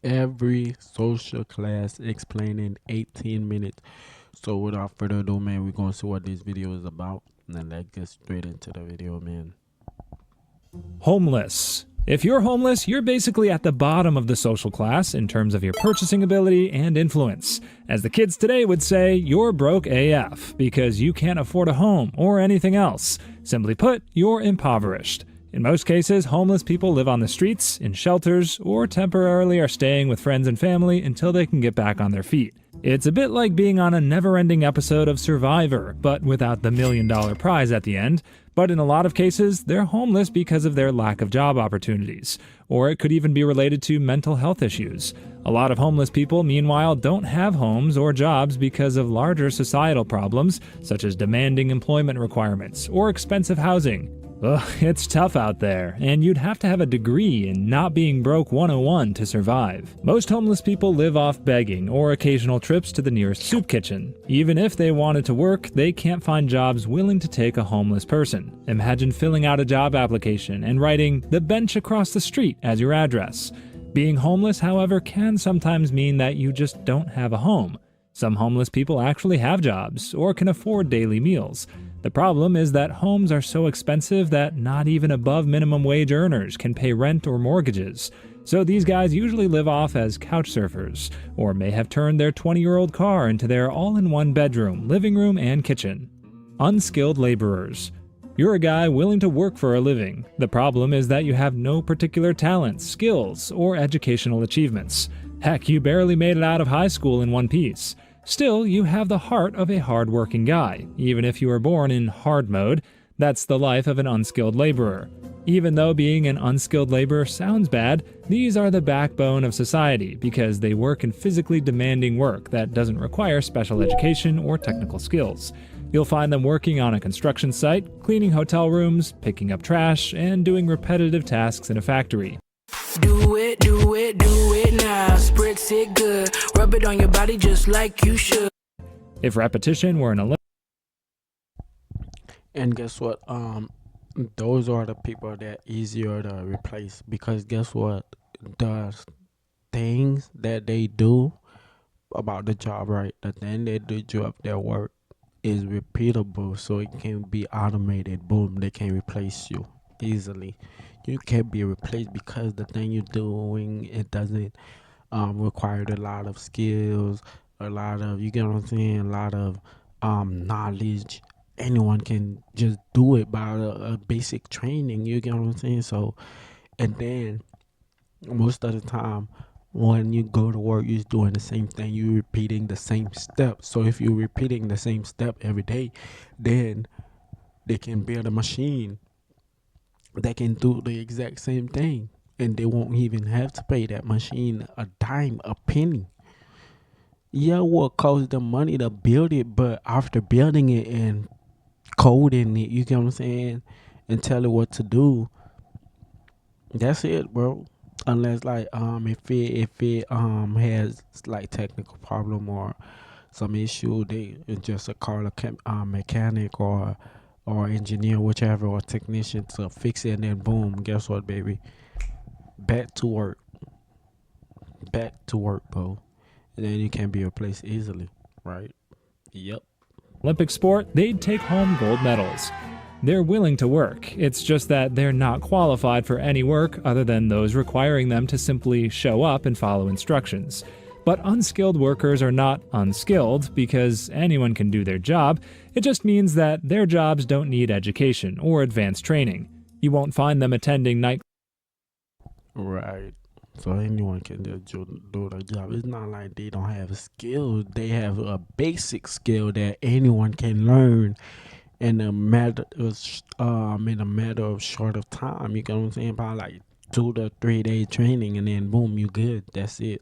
every social class explained in 18 minutes. So without further ado, man, we're gonna see what this video is about. And then let's get straight into the video, man. Homeless. If you're homeless, you're basically at the bottom of the social class in terms of your purchasing ability and influence. As the kids today would say, you're broke AF because you can't afford a home or anything else. Simply put, you're impoverished. In most cases, homeless people live on the streets, in shelters, or temporarily are staying with friends and family until they can get back on their feet. It's a bit like being on a never-ending episode of Survivor, but without the $1 million prize at the end. But in a lot of cases, they're homeless because of their lack of job opportunities. Or it could even be related to mental health issues. A lot of homeless people, meanwhile, don't have homes or jobs because of larger societal problems, such as demanding employment requirements or expensive housing. Ugh, it's tough out there, and you'd have to have a degree in Not Being Broke 101 to survive. Most homeless people live off begging or occasional trips to the nearest soup kitchen. Even if they wanted to work, they can't find jobs willing to take a homeless person. Imagine filling out a job application and writing "the bench across the street" as your address. Being homeless, however, can sometimes mean that you just don't have a home. Some homeless people actually have jobs or can afford daily meals. The problem is that homes are so expensive that not even above minimum wage earners can pay rent or mortgages. So these guys usually live off as couch surfers, or may have turned their 20-year-old car into their all-in-one bedroom, living room, and kitchen. Unskilled laborers. You're a guy willing to work for a living. The problem is that you have no particular talents, skills, or educational achievements. Heck, you barely made it out of high school in one piece. Still, you have the heart of a hard-working guy, even if you were born in hard mode. That's the life of an unskilled laborer. Even though being an unskilled laborer sounds bad, these are the backbone of society because they work in physically demanding work that doesn't require special education or technical skills. You'll find them working on a construction site, cleaning hotel rooms, picking up trash, and doing repetitive tasks in a factory. Do it, do it, do it now. Spritz it good. Rub it on your body just like you should. If repetition were an And guess what? Those are the people that easier to replace because guess what? The things that they do about the job, right? The thing they do job, their work is repeatable, so it can be automated. Boom, they can replace you easily. You can't be replaced because the thing you're doing it doesn't require a lot of skills, a lot of you get what I'm saying, a lot of knowledge. Anyone can just do it by a basic training. You get what I'm saying? So, and then most of the time when you go to work, you're doing the same thing. You're repeating the same step. So if you're repeating the same step every day, then they can build a machine that can do the exact same thing, and they won't even have to pay that machine a dime, a penny. Yeah, what cost them money to build it, but after building it and coding it, you get what I'm saying, and tell it what to do, that's it, bro. Unless like if it has like technical problem or some issue, they just call a mechanic or engineer, whichever, or technician to fix it, and then boom, guess what, baby? Back to work. Back to work, bro. And then you can be replaced easily, right? Yep. Olympic sport, they'd take home gold medals. They're willing to work, it's just that they're not qualified for any work other than those requiring them to simply show up and follow instructions. But unskilled workers are not unskilled because anyone can do their job. It just means that their jobs don't need education or advanced training. You won't find them attending night. Right. So anyone can just do the job. It's not like they don't have a skill. They have a basic skill that anyone can learn in a matter of short of time. You get what I'm saying? Probably like 2 to 3 day training, and then boom, you good. That's it.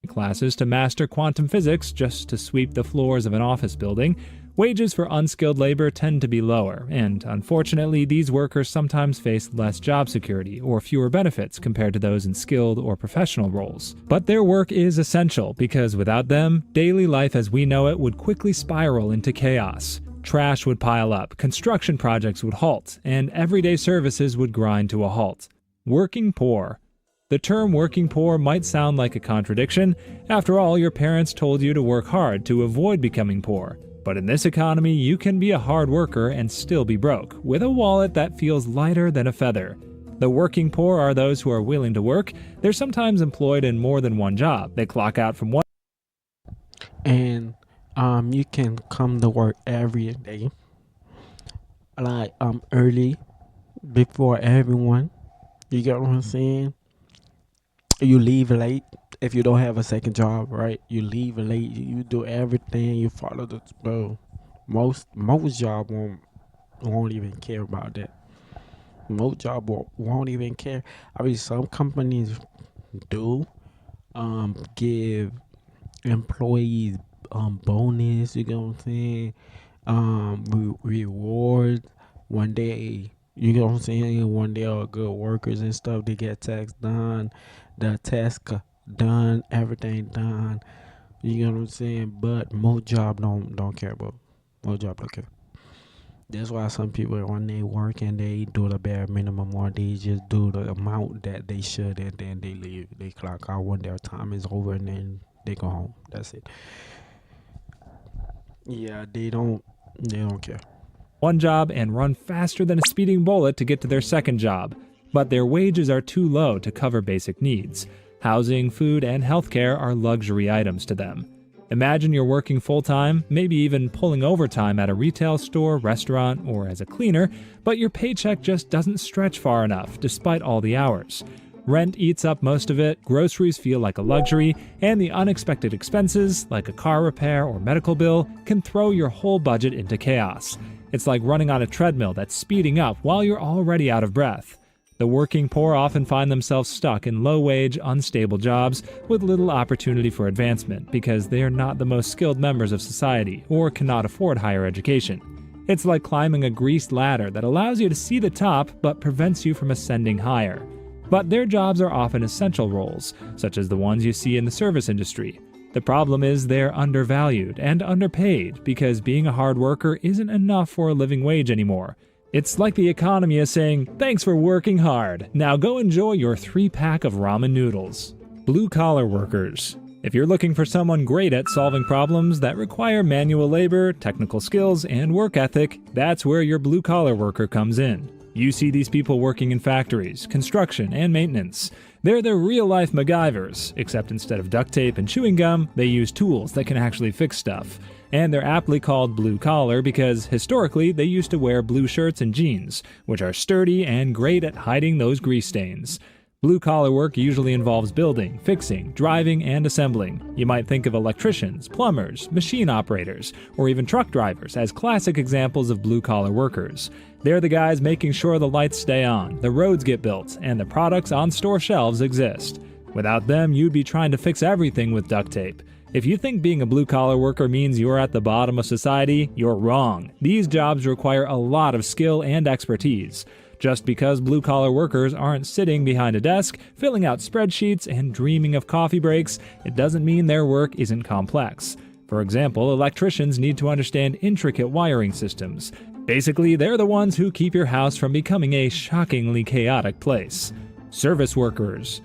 Classes to master quantum physics just to sweep the floors of an office building. Wages for unskilled labor tend to be lower, and unfortunately, these workers sometimes face less job security or fewer benefits compared to those in skilled or professional roles. But their work is essential because without them, daily life as we know it would quickly spiral into chaos. Trash would pile up, construction projects would halt, and everyday services would grind to a halt. Working poor. The term working poor might sound like a contradiction. After all, your parents told you to work hard to avoid becoming poor. But in this economy, you can be a hard worker and still be broke, with a wallet that feels lighter than a feather. The working poor are those who are willing to work. They're sometimes employed in more than one job. They clock out from one. And you can come to work every day, like early, before everyone. You get what I'm saying? You leave late if you don't have a second job, right? You leave late. You do everything. You follow the bro. Most job won't even care about that. Most job won't even care. I mean, some companies do give employees bonus. You get what I'm saying? Rewards one day. You get what I'm saying? One day, all good workers and stuff, they get tax done, the task done, everything done. You get what I'm saying? But most job don't care about. Most job don't care. That's why some people, when they work and they do the bare minimum, or they just do the amount that they should, and then they leave. They clock out when their time is over, and then they go home. That's it. Yeah, they don't care. One job and run faster than a speeding bullet to get to their second job. But their wages are too low to cover basic needs. Housing, food, and healthcare are luxury items to them. Imagine you're working full-time, maybe even pulling overtime at a retail store, restaurant, or as a cleaner, but your paycheck just doesn't stretch far enough despite all the hours. Rent eats up most of it, groceries feel like a luxury, and the unexpected expenses, like a car repair or medical bill, can throw your whole budget into chaos. It's like running on a treadmill that's speeding up while you're already out of breath. The working poor often find themselves stuck in low-wage, unstable jobs with little opportunity for advancement because they are not the most skilled members of society or cannot afford higher education. It's like climbing a greased ladder that allows you to see the top but prevents you from ascending higher. But their jobs are often essential roles, such as the ones you see in the service industry. The problem is they're undervalued and underpaid because being a hard worker isn't enough for a living wage anymore. It's like the economy is saying, thanks for working hard, now go enjoy your 3-pack of ramen noodles. Blue-collar workers. If you're looking for someone great at solving problems that require manual labor, technical skills, and work ethic, that's where your blue-collar worker comes in. You see these people working in factories, construction, and maintenance. They're the real-life MacGyvers, except instead of duct tape and chewing gum, they use tools that can actually fix stuff. And they're aptly called blue-collar because, historically, they used to wear blue shirts and jeans, which are sturdy and great at hiding those grease stains. Blue-collar work usually involves building, fixing, driving, and assembling. You might think of electricians, plumbers, machine operators, or even truck drivers as classic examples of blue-collar workers. They're the guys making sure the lights stay on, the roads get built, and the products on store shelves exist. Without them, you'd be trying to fix everything with duct tape. If you think being a blue-collar worker means you're at the bottom of society, you're wrong. These jobs require a lot of skill and expertise. Just because blue-collar workers aren't sitting behind a desk, filling out spreadsheets, and dreaming of coffee breaks, it doesn't mean their work isn't complex. For example, electricians need to understand intricate wiring systems. Basically, they're the ones who keep your house from becoming a shockingly chaotic place. Service workers.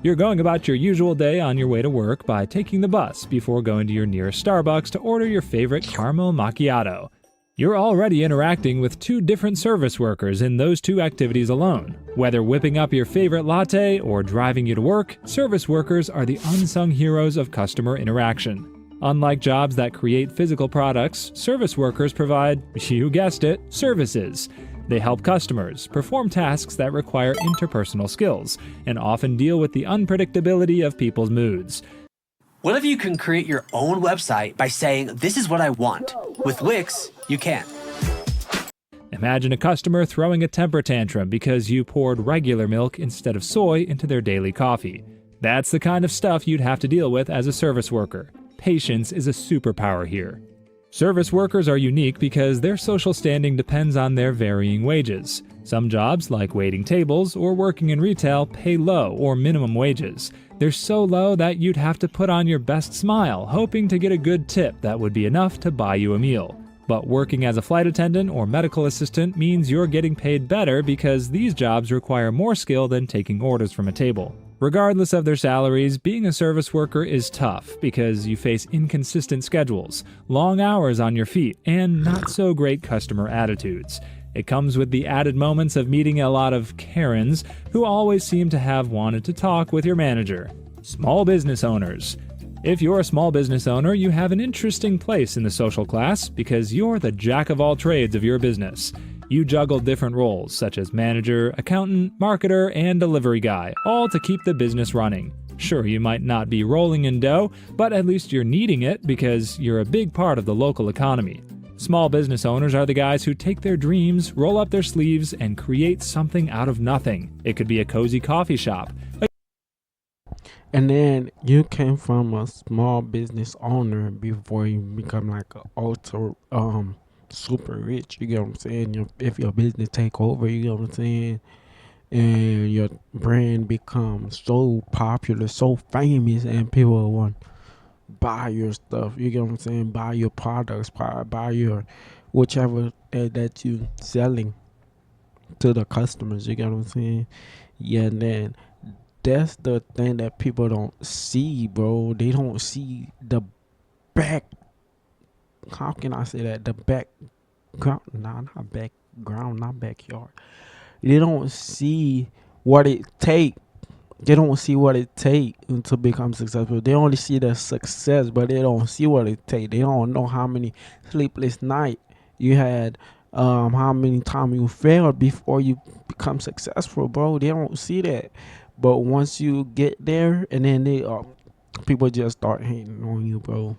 You're going about your usual day on your way to work by taking the bus before going to your nearest Starbucks to order your favorite caramel macchiato. You're already interacting with 2 different service workers in those 2 activities alone. Whether whipping up your favorite latte or driving you to work, service workers are the unsung heroes of customer interaction. Unlike jobs that create physical products, service workers provide, you guessed it, services. They help customers perform tasks that require interpersonal skills and often deal with the unpredictability of people's moods. What if you can create your own website by saying, this is what I want? With Wix, you can. Imagine a customer throwing a temper tantrum because you poured regular milk instead of soy into their daily coffee. That's the kind of stuff you'd have to deal with as a service worker. Patience is a superpower here. Service workers are unique because their social standing depends on their varying wages. Some jobs, like waiting tables or working in retail, pay low or minimum wages. They're so low that you'd have to put on your best smile, hoping to get a good tip that would be enough to buy you a meal. But working as a flight attendant or medical assistant means you're getting paid better because these jobs require more skill than taking orders from a table. Regardless of their salaries, being a service worker is tough because you face inconsistent schedules, long hours on your feet, and not so great customer attitudes. It comes with the added moments of meeting a lot of Karens who always seem to have wanted to talk with your manager. Small business owners. If you're a small business owner, you have an interesting place in the social class because you're the jack of all trades of your business. You juggle different roles such as manager, accountant, marketer, and delivery guy, all to keep the business running. Sure, you might not be rolling in dough, but at least you're needing it because you're a big part of the local economy. Small business owners are the guys who take their dreams, roll up their sleeves, and create something out of nothing. It could be a cozy coffee shop. And then you came from a small business owner before you become like a ultra super rich. You get what I'm saying? If your business take over, you get what I'm saying, and your brand becomes so popular, so famous, and people want buy your stuff. You get what I'm saying? Buy your products, buy your whichever that you selling to the customers. You get what I'm saying? Yeah, and then that's the thing that people don't see, bro. They don't see the back. How can I say that? The background, not background, not backyard. They don't see what it take. They don't see what it take to become successful. They only see the success, but they don't see what it take. They don't know how many sleepless nights you had, how many times you failed before you become successful, bro. They don't see that. But once you get there, and then people just start hating on you, bro.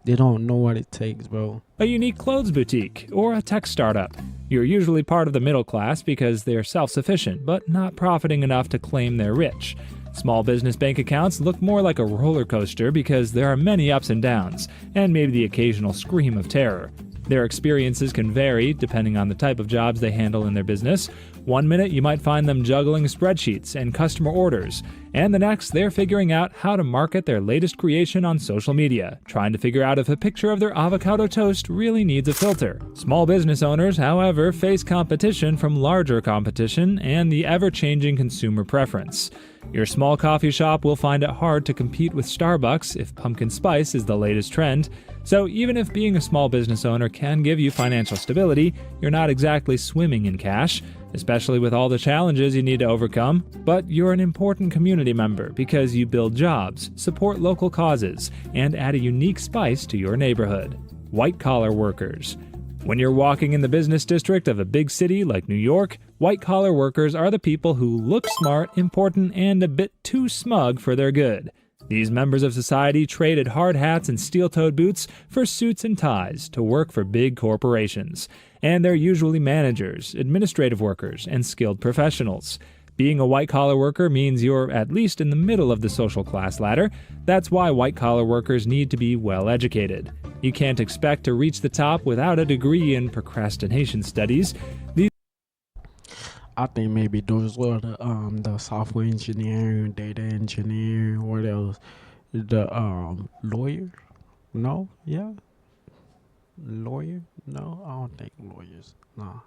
They don't know what it takes, bro. A unique clothes boutique, or a tech startup. You're usually part of the middle class because they're self-sufficient, but not profiting enough to claim they're rich. Small business bank accounts look more like a roller coaster because there are many ups and downs, and maybe the occasional scream of terror. Their experiences can vary depending on the type of jobs they handle in their business. One minute you might find them juggling spreadsheets and customer orders, and the next they're figuring out how to market their latest creation on social media, trying to figure out if a picture of their avocado toast really needs a filter. Small business owners, however, face competition from larger competition and the ever-changing consumer preference. Your small coffee shop will find it hard to compete with Starbucks if pumpkin spice is the latest trend. So even if being a small business owner can give you financial stability, you're not exactly swimming in cash, especially with all the challenges you need to overcome. But you're an important community member because you build jobs, support local causes, and add a unique spice to your neighborhood. White-collar workers. When you're walking in the business district of a big city like New York, white-collar workers are the people who look smart, important, and a bit too smug for their good. These members of society traded hard hats and steel-toed boots for suits and ties to work for big corporations. And they're usually managers, administrative workers, and skilled professionals. Being a white-collar worker means you're at least in the middle of the social class ladder. That's why white-collar workers need to be well-educated. You can't expect to reach the top without a degree in procrastination studies. I think maybe those were the software engineering, data engineering, what else? The lawyer? No, yeah. Lawyer? No, I don't think lawyers. No.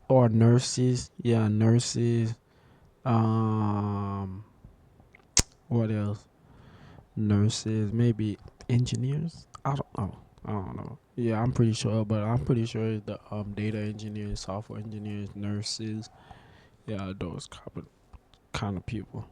Or nurses, yeah, nurses. What else? Nurses, maybe engineers. I don't know. Yeah, I'm pretty sure, but I'm pretty sure it's the data engineers, software engineers, nurses. Yeah, those kind of people.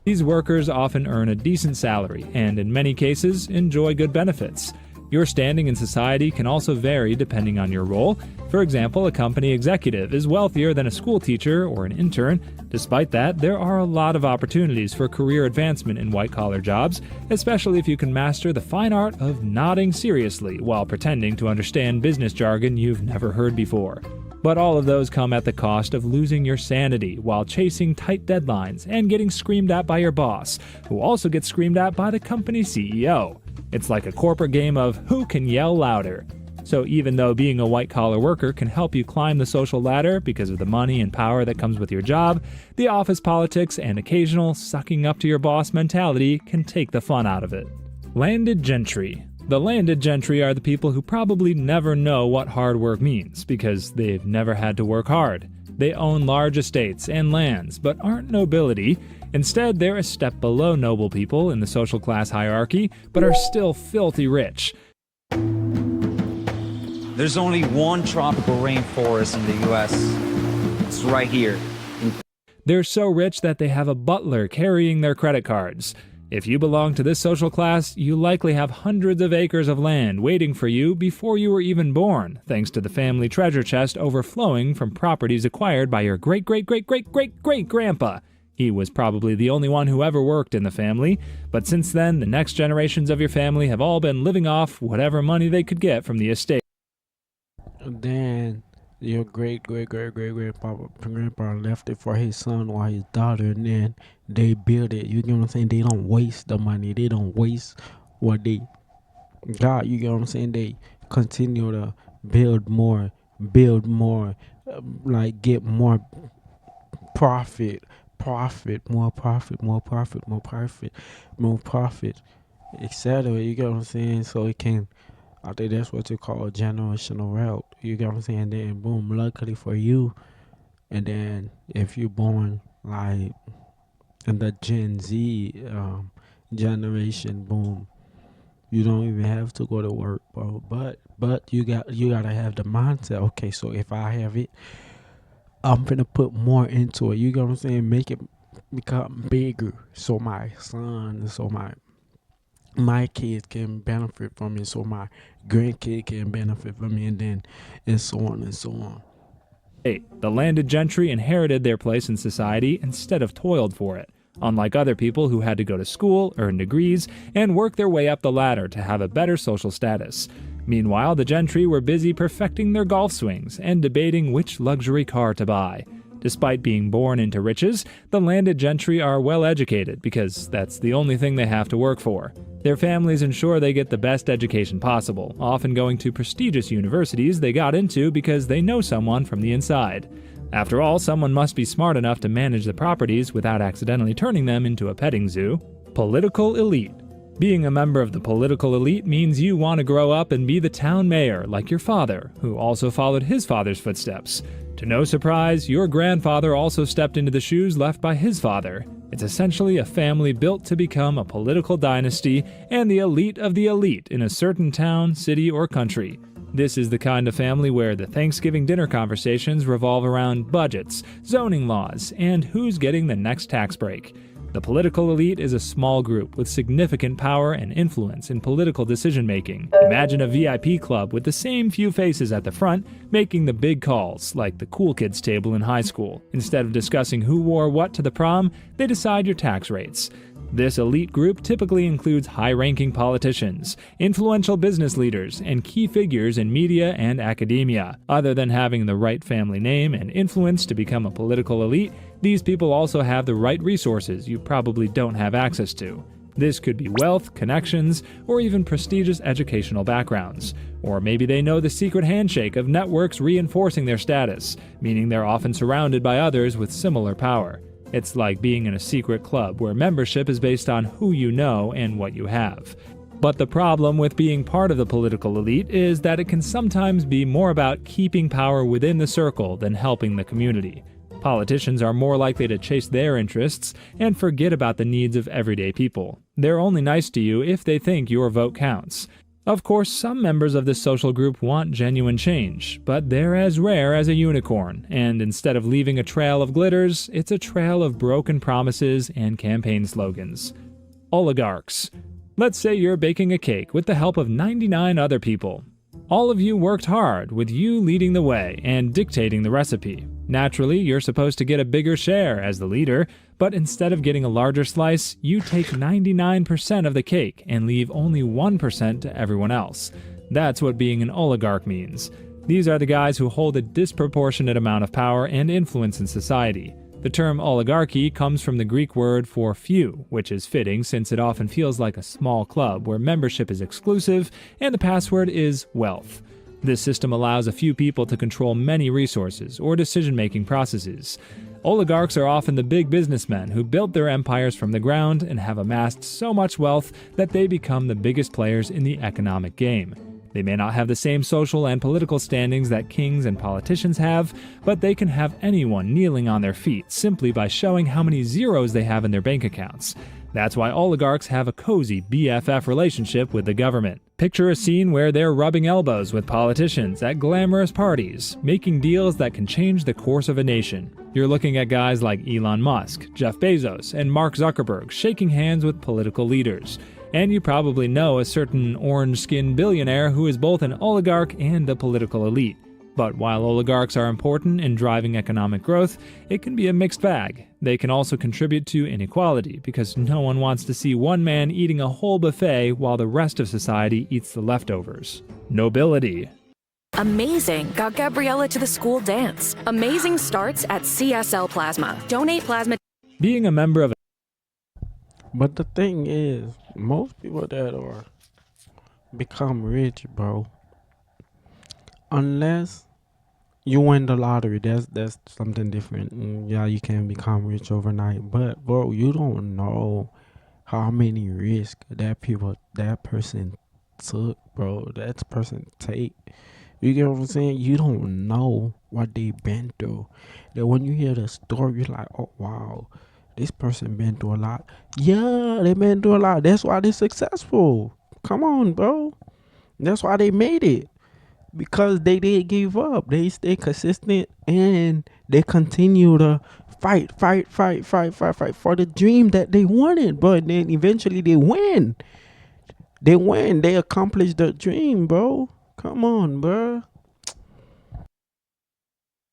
These workers often earn a decent salary and, in many cases, enjoy good benefits. Your standing in society can also vary depending on your role. For example, a company executive is wealthier than a school teacher or an intern. Despite that, there are a lot of opportunities for career advancement in white-collar jobs, especially if you can master the fine art of nodding seriously while pretending to understand business jargon you've never heard before. But all of those come at the cost of losing your sanity while chasing tight deadlines and getting screamed at by your boss, who also gets screamed at by the company CEO. It's like a corporate game of who can yell louder. So even though being a white-collar worker can help you climb the social ladder because of the money and power that comes with your job, the office politics and occasional sucking up to your boss mentality can take the fun out of it. Landed gentry. The landed gentry are the people who probably never know what hard work means because they've never had to work hard. They own large estates and lands, but aren't nobility. Instead, they're a step below noble people in the social class hierarchy, but are still filthy rich. There's only one tropical rainforest in the US. It's right here. They're so rich that they have a butler carrying their credit cards. If you belong to this social class, you likely have hundreds of acres of land waiting for you before you were even born, thanks to the family treasure chest overflowing from properties acquired by your great-great-great-great-great-great-grandpa. He was probably the only one who ever worked in the family, but since then, the next generations of your family have all been living off whatever money they could get from the estate. Then your grandpa left it for his son or his daughter, and then they build it. You get what I'm saying? They don't waste the money. They don't waste what they got. You get what I'm saying? They continue to build more, like get more profit, more profit, etc. You get what I'm saying? So it can, I think that's what you call a generational wealth. You get what I'm saying? Then boom, luckily for you. And then if you're born like in the Gen Z generation, boom, you don't even have to go to work, bro. But you gotta have the mindset. Okay, so if I have it, I'm gonna put more into it. You get what I'm saying? Make it become bigger, so my son, so my kids can benefit from it, so my grandkid can benefit from it, and so on and so on. The landed gentry inherited their place in society instead of toiled for it, unlike other people who had to go to school, earn degrees, and work their way up the ladder to have a better social status. Meanwhile, the gentry were busy perfecting their golf swings and debating which luxury car to buy. Despite being born into riches, the landed gentry are well educated because that's the only thing they have to work for. Their families ensure they get the best education possible, often going to prestigious universities they got into because they know someone from the inside. After all, someone must be smart enough to manage the properties without accidentally turning them into a petting zoo. Political elite. Being a member of the political elite means you want to grow up and be the town mayor like your father, who also followed his father's footsteps. To no surprise, your grandfather also stepped into the shoes left by his father. It's essentially a family built to become a political dynasty and the elite of the elite in a certain town, city, or country. This is the kind of family where the Thanksgiving dinner conversations revolve around budgets, zoning laws, and who's getting the next tax break. The political elite is a small group with significant power and influence in political decision-making. Imagine a VIP club with the same few faces at the front making the big calls, like the cool kids table in high school. Instead of discussing who wore what to the prom, they decide your tax rates. This elite group typically includes high-ranking politicians, influential business leaders, and key figures in media and academia. Other than having the right family name and influence to become a political elite, these people also have the right resources you probably don't have access to. This could be wealth, connections, or even prestigious educational backgrounds. Or maybe they know the secret handshake of networks reinforcing their status, meaning they're often surrounded by others with similar power. It's like being in a secret club where membership is based on who you know and what you have. But the problem with being part of the political elite is that it can sometimes be more about keeping power within the circle than helping the community. Politicians are more likely to chase their interests and forget about the needs of everyday people. They're only nice to you if they think your vote counts. Of course, some members of this social group want genuine change, but they're as rare as a unicorn, and instead of leaving a trail of glitters, it's a trail of broken promises and campaign slogans. Oligarchs. Let's say you're baking a cake with the help of 99 other people. All of you worked hard, with you leading the way and dictating the recipe. Naturally, you're supposed to get a bigger share as the leader, but instead of getting a larger slice, you take 99% of the cake and leave only 1% to everyone else. That's what being an oligarch means. These are the guys who hold a disproportionate amount of power and influence in society. The term oligarchy comes from the Greek word for few, which is fitting since it often feels like a small club where membership is exclusive and the password is wealth. This system allows a few people to control many resources or decision-making processes. Oligarchs are often the big businessmen who built their empires from the ground and have amassed so much wealth that they become the biggest players in the economic game. They may not have the same social and political standings that kings and politicians have, but they can have anyone kneeling on their feet simply by showing how many zeros they have in their bank accounts. That's why oligarchs have a cozy BFF relationship with the government. Picture a scene where they're rubbing elbows with politicians at glamorous parties, making deals that can change the course of a nation. You're looking at guys like Elon Musk, Jeff Bezos, and Mark Zuckerberg shaking hands with political leaders. And you probably know a certain orange-skinned billionaire who is both an oligarch and a political elite. But while oligarchs are important in driving economic growth, it can be a mixed bag. They can also contribute to inequality because no one wants to see one man eating a whole buffet while the rest of society eats the leftovers. Nobility. Amazing got Gabriella to the school dance. Amazing starts at CSL Plasma. Donate plasma. Being a member of But the thing is, most people that are become rich, bro, unless you win the lottery, that's something different. Yeah, you can become rich overnight, but bro, you don't know how many risks that person took, bro. That person take. You get what I'm saying? You don't know what they been through. That when you hear the story, you're like, oh wow, this person been through a lot. Yeah, they been through a lot. That's why they're successful. Come on, bro. That's why they made it. Because they didn't give up. They stay consistent and they continue to fight for the dream that they wanted. But then eventually they win. They accomplish the dream, bro. Come on, bro.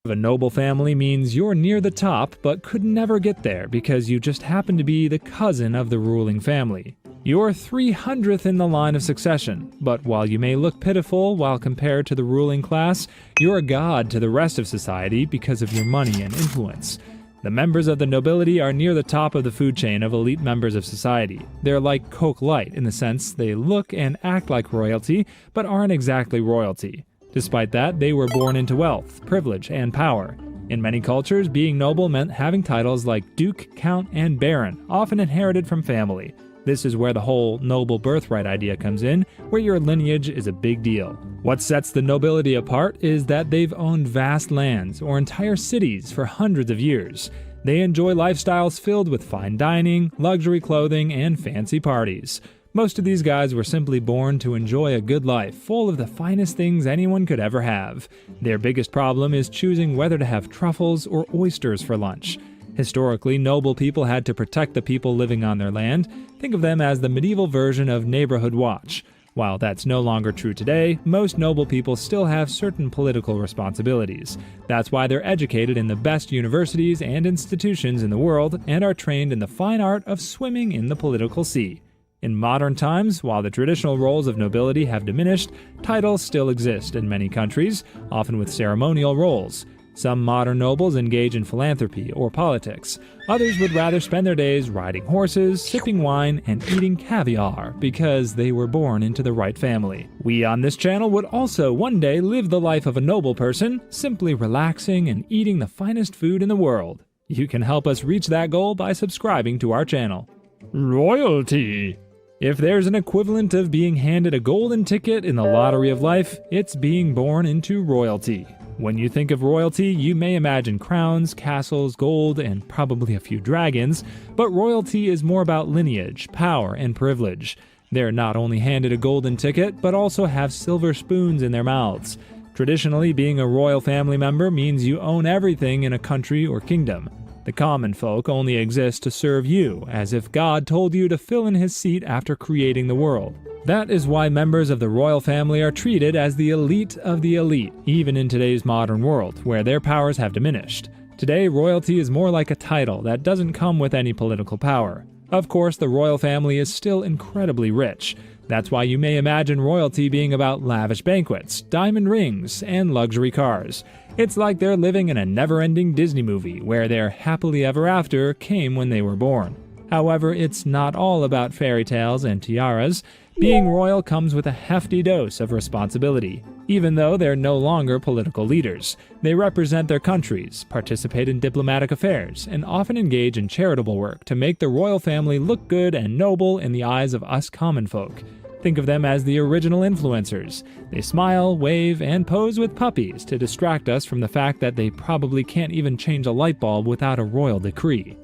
a noble family means you're near the top but could never get there because you just happen to be the cousin of the ruling family. You're 300th in the line of succession, but while you may look pitiful while compared to the ruling class, you're a god to the rest of society because of your money and influence. The members of the nobility are near the top of the food chain of elite members of society. They're like Coke Light in the sense they look and act like royalty, but aren't exactly royalty. Despite that, they were born into wealth, privilege, and power. In many cultures, being noble meant having titles like Duke, Count, and Baron, often inherited from family. This is where the whole noble birthright idea comes in, where your lineage is a big deal. What sets the nobility apart is that they've owned vast lands or entire cities for hundreds of years. They enjoy lifestyles filled with fine dining, luxury clothing, and fancy parties. Most of these guys were simply born to enjoy a good life, full of the finest things anyone could ever have. Their biggest problem is choosing whether to have truffles or oysters for lunch. Historically, noble people had to protect the people living on their land. Think of them as the medieval version of neighborhood watch. While that's no longer true today, most noble people still have certain political responsibilities. That's why they're educated in the best universities and institutions in the world and are trained in the fine art of swimming in the political sea. In modern times, while the traditional roles of nobility have diminished, titles still exist in many countries, often with ceremonial roles. Some modern nobles engage in philanthropy or politics. Others would rather spend their days riding horses, sipping wine, and eating caviar because they were born into the right family. We on this channel would also one day live the life of a noble person, simply relaxing and eating the finest food in the world. You can help us reach that goal by subscribing to our channel. Royalty. If there's an equivalent of being handed a golden ticket in the lottery of life, it's being born into royalty. When you think of royalty, you may imagine crowns, castles, gold, and probably a few dragons, but royalty is more about lineage, power, and privilege. They're not only handed a golden ticket, but also have silver spoons in their mouths. Traditionally, being a royal family member means you own everything in a country or kingdom. The common folk only exist to serve you, as if God told you to fill in his seat after creating the world. That is why members of the royal family are treated as the elite of the elite, even in today's modern world, where their powers have diminished. Today, royalty is more like a title that doesn't come with any political power. Of course, the royal family is still incredibly rich. That's why you may imagine royalty being about lavish banquets, diamond rings, and luxury cars. It's like they're living in a never-ending Disney movie where their happily ever after came when they were born. However, it's not all about fairy tales and tiaras. Being royal comes with a hefty dose of responsibility. Even though they're no longer political leaders, they represent their countries, participate in diplomatic affairs, and often engage in charitable work to make the royal family look good and noble in the eyes of us common folk. Think of them as the original influencers. They smile, wave, and pose with puppies to distract us from the fact that they probably can't even change a light bulb without a royal decree.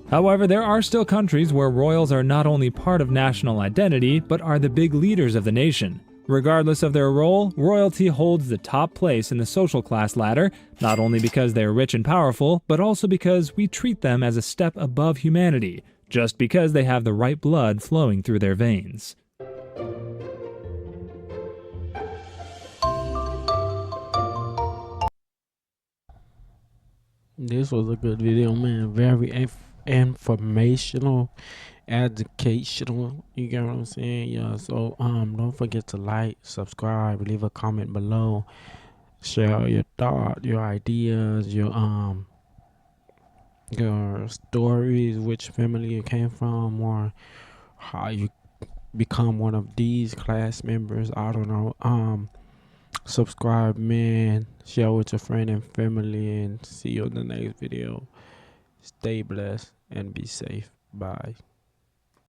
However, there are still countries where royals are not only part of national identity, but are the big leaders of the nation. Regardless of their role, royalty holds the top place in the social class ladder, not only because they're rich and powerful, but also because we treat them as a step above humanity, just because they have the right blood flowing through their veins. This was a good video, man. Very informational, educational. You get what I'm saying? Yeah. So don't forget to like, subscribe, leave a comment below, share your thoughts, your ideas, your stories, which family you came from, or how you become one of these class members. I don't know. Subscribe, man. Share with your friend and family, and see you in the next video. Stay blessed and be safe. Bye.